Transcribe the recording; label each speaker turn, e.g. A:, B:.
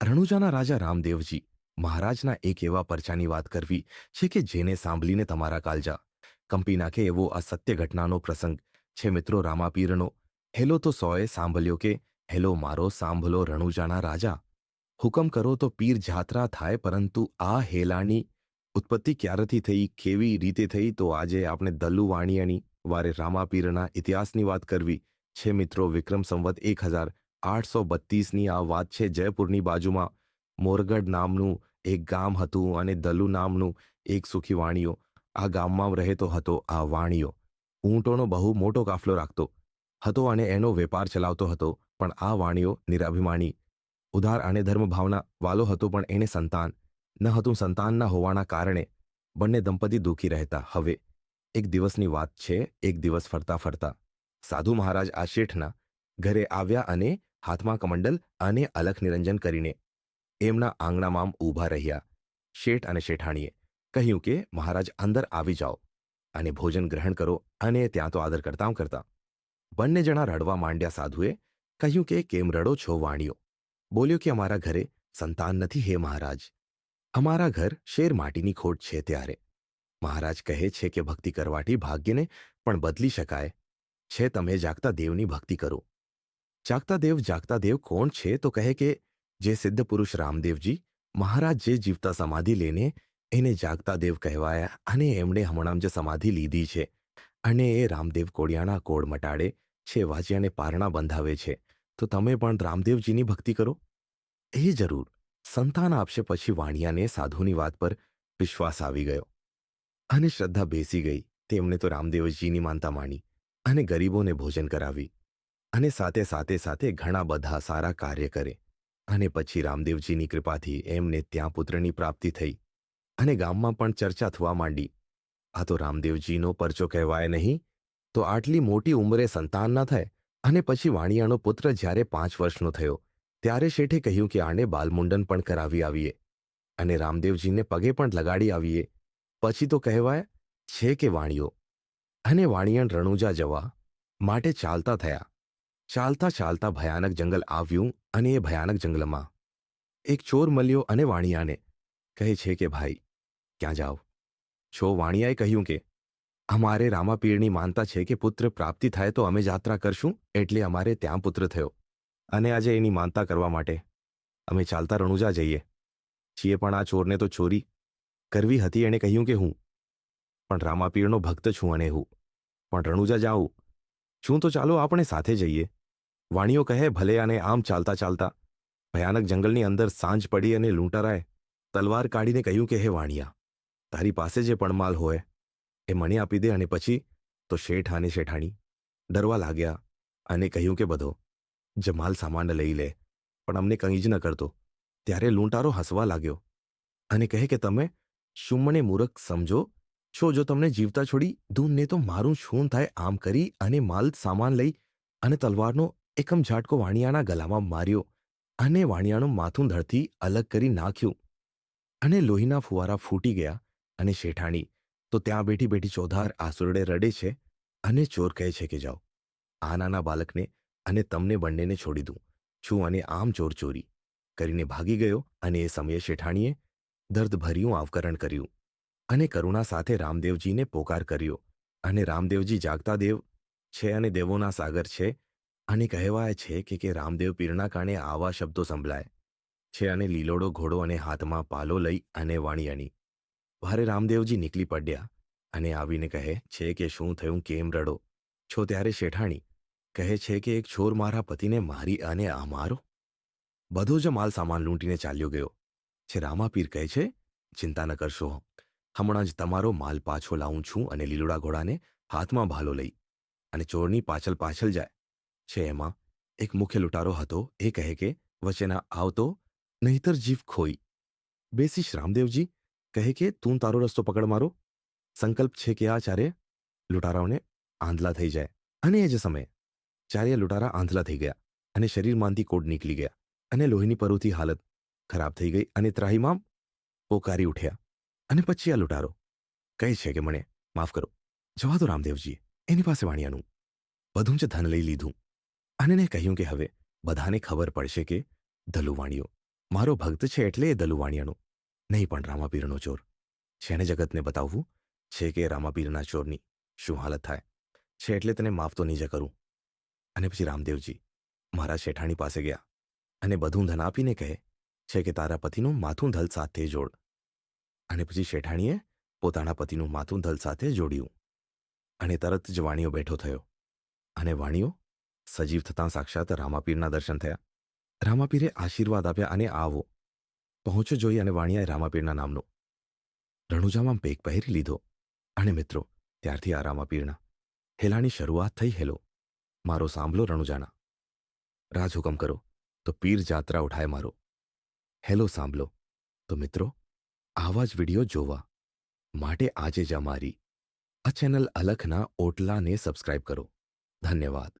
A: રણુજાના રાજા રામદેવજી મહારાજના એક એવા પરચાની વાત કરવી છે કે જેને સાંભળીને તમારા કાલજા કંપી નાખે એવો આ સત્ય ઘટનાનો પ્રસંગ છે મિત્રો રામાપીરનો. હેલો તો સોએ સાંભળ્યો કે હેલો મારો સાંભળો રણુજાના રાજા. હુકમ કરો તો પીર જાત્રા થાય, પરંતુ આ હેલાની ઉત્પત્તિ ક્યારેથી થઈ, કેવી રીતે થઈ, તો આજે આપણે દલ્લુ વાણિયાની વારે રામાપીરના ઇતિહાસની વાત કરવી છે મિત્રો. વિક્રમ સંવત 1832ની આ વાત છે. જયપુરની બાજુમાં મોરગઢ નામનું એક ગામ હતું અને દલ્લુ નામનું એક સુખી વાણિયો આ ગામમાં રહેતો હતો. આ વાણિયો ઊંટોનો બહુ મોટો કાફલો રાખતો હતો અને એનો વેપાર ચલાવતો હતો. પણ આ વાણિયો નિરાભિમાની, ઉદાર અને ધર્મભાવના વાલો હતો, પણ એને સંતાન ન હતું. સંતાન ન હોવાના કારણે બંને દંપતી દુઃખી રહેતા. હવે એક દિવસની વાત છે. એક દિવસ ફરતા ફરતા સાધુ મહારાજ આ શેઠના ઘરે આવ્યા અને હાથમાં કમંડલ અને અલખ નિરંજન કરીને એમના આંગણામાં ઊભા રહ્યા. શેઠ અને શેઠાણીએ કહ્યું કે મહારાજ અંદર આવી જાઓ અને ભોજન ગ્રહણ કરો. અને ત્યાં તો આદર કરતા બંને જણા રડવા માંડ્યા. સાધુએ કહ્યું કે કેમ રડો છો? વાણિયો બોલ્યો કે અમારા ઘરે સંતાન નથી હે મહારાજ. અમારા ઘર શેર માટીની ખોટ છે. ત્યારે મહારાજ કહે છે કે ભક્તિ કરવાથી ભાગ્યને પણ બદલી શકાય છે. તમે જાગતા દેવની ભક્તિ કરો. જાગતા દેવ કોણ છે? તો કહે કે જે સિદ્ધ પુરુષ રામદેવજી મહારાજ જે જીવતા સમાધિ લઈને એને જાગતા દેવ કહેવાયા, અને એમણે હમણાં જ સમાધિ લીધી છે. અને એ રામદેવ કોડિયાના કોડ મટાડે છે, વાજિયાને પારણા બંધાવે છે. તો તમે પણ રામદેવજીની ભક્તિ કરો, એ જરૂર સંતાન આપશે. પછી વાણિયાને સાધુની વાત પર વિશ્વાસ આવી ગયો અને શ્રદ્ધા બેસી ગઈ. તેમણે તો રામદેવજીની માનતા માની અને ગરીબોને ભોજન કરાવી અને સાથે ઘણા બધા સારા કાર્ય કરે. અને પછી રામદેવજીની કૃપાથી એમને ત્યાં પુત્રની પ્રાપ્તિ થઈ અને ગામમાં પણ ચર્ચા થવા માંડી. આ તો રામદેવજીનો પરચો કહેવાય નહીં. તો આટલી મોટી ઉંમરે સંતાન ન થાય. અને પછી વાણિયાનો પુત્ર જ્યારે 5 વર્ષનો થયો ત્યારે શેઠે કહ્યું કે આને બાલમુંડન પણ કરાવી આવીએ અને રામદેવજીને પગે પણ લગાડી આવીએ. પછી તો કહેવાય છે કે વાણિયો અને વાણિયણ રણુજા જવા માટે ચાલતા થયા. ચાલતા ભયાનક જંગલ આવ્યું અને એ ભયાનક જંગલમાં એક ચોર મળ્યો અને વાણિયાને કહે છે કે ભાઈ ક્યાં જાઓ છો? વાણિયાએ કહ્યું કે અમારે રામાપીરની માનતા છે કે પુત્ર પ્રાપ્તિ થાય તો અમે યાત્રા કરશું, એટલે અમારે ત્યાં પુત્ર થયો અને આજે એની માનતા કરવા માટે અમે ચાલતા રણુજા જઈએ છીએ. પણ આ ચોરને તો ચોરી કરવી હતી. એણે કહ્યું કે હું પણ રામાપીરનો ભક્ત છું અને હું પણ રણુજા જાઉં છું, તો ચાલો આપણે સાથે જઈએ. વાણિયો કહે ભલે. અને આમ ચાલતા ભયાનક જંગલની અંદર સાંજ પડી અને લૂંટારાએ તલવાર કાઢીને કહ્યું કે હે વાણિયા, તારી પાસે જે પણ માલ હોય એ મને આપી દે. અને પછી તો શેઠ અને શેઠાણી ડરવા લાગ્યા અને કહ્યું કે બધો જ માલ સામાન લઈ લે, પણ અમને કંઈ જ ન કરતો. ત્યારે લૂંટારો હસવા લાગ્યો અને કહે કે તમે શું મને મૂર્ખ સમજો છો? જો તમને જીવતા છોડી દઉં ને તો મારું શું થાય? આમ કરી અને માલ સામાન લઈ અને તલવારનો એકમ ઝાટકો વાણિયાના ગલામાં માર્યો અને વાણિયાનું માથું ધડથી અલગ કરી નાખ્યું અને લોહીના ફુવારા ફૂટી ગયા. અને શેઠાણી તો ત્યાં બેઠી ચોધાર આસુરડે રડે છે અને ચોર કહે છે કે જાઓ આ નાના બાળકને અને તમને બંનેને છોડી દઉં છું. અને આમ ચોર ચોરી કરીને ભાગી ગયો. અને એ સમયે શેઠાણીએ દર્દભર્યું આવકરણ કર્યું અને કરુણા સાથે રામદેવજીને પોકાર કર્યો. અને રામદેવજી જાગતા દેવ છે અને દેવોના સાગર છે. અને કહેવાય છે કે રામદેવ પીરના કારણે આવા શબ્દો સંભળાય છે. અને લીલોડો ઘોડો અને હાથમાં પાલો લઈ અને વાણિયાની ભારે રામદેવજી નીકળી પડ્યા અને આવીને કહે છે કે શું થયું? કેમ રડો છો? ત્યારે શેઠાણી કહે છે કે એક ચોર મારા પતિને મારી અને અમારો બધો જ માલ સામાન લૂંટીને ચાલ્યો ગયો છે. રામાપીર કહે છે ચિંતા ન કરશો, હમણાં જ તમારો માલ પાછો લાવું છું. અને લીલોડા ઘોડાને હાથમાં ભાલો લઈ અને ચોરની પાછળ જાય છે. એમાં એક મુખ્ય લૂંટારો હતો. એ કહે કે વચ્ચે ના આવતો, નહીતર જીવ ખોઈ બેસીશ. રામદેવજી કહે કે તું તારો રસ્તો પકડ, મારો સંકલ્પ છે કે આ ચારે લૂંટારાઓને આંધલા થઈ જાય. અને એ જ સમયે ચારે લૂંટારા આંધલા થઈ ગયા અને શરીરમાંથી કોડ નીકળી ગયા અને લોહીની પરુથી હાલત ખરાબ થઈ ગઈ અને ત્રાહીમામ પોકારી ઉઠ્યા. અને પછી આ લૂંટારો કહે છે કે મને માફ કરો, જવા દો રામદેવજીએ એની પાસે વાણિયાનું બધું જ ધન લઈ લીધું અને એને કહ્યું કે હવે બધાને ખબર પડશે કે દલ્લુ વાણિયો મારો ભક્ત છે એટલે એ દલુવાણિયાનો નહીં પણ રામાપીરનો ચોર છે ને જગતને બતાવવું છે કે રામાપીરના ચોરની શું હાલત થાય છે એટલે તેને માફ તો નહીં જ કરું. અને પછી રામદેવજી મારા શેઠાણી પાસે ગયા અને બધું ધન આપીને કહે છે કે તારા પતિનું માથું ધલ સાથે જોડ. અને પછી શેઠાણીએ પોતાના પતિનું માથું ધલ સાથે જોડ્યું અને તરત જ વાણિયો બેઠો થયો અને વાણિયો સજીવ થતાં સાક્ષાત રામાપીરના દર્શન થયા. રામાપીરે આશીર્વાદ આપ્યા અને આવો પહોંચો જોઈ અને વાણિયાએ રામાપીરના નામનો રણુજામાં પેક પહેરી લીધો. અને મિત્રો ત્યારથી આ રામાપીરના હેલાની શરૂઆત થઈ. હેલો મારો સાંભળો રણુજાના રાજ હુકમ કરો તો પીર જાત્રા ઉઠાય મારો. હેલો સાંભળો તો મિત્રો આવા જ વિડીયો જોવા માટે આજે જ અમારી આ ચેનલ અલખના ઓટલાને સબસ્ક્રાઇબ કરો. ધન્યવાદ.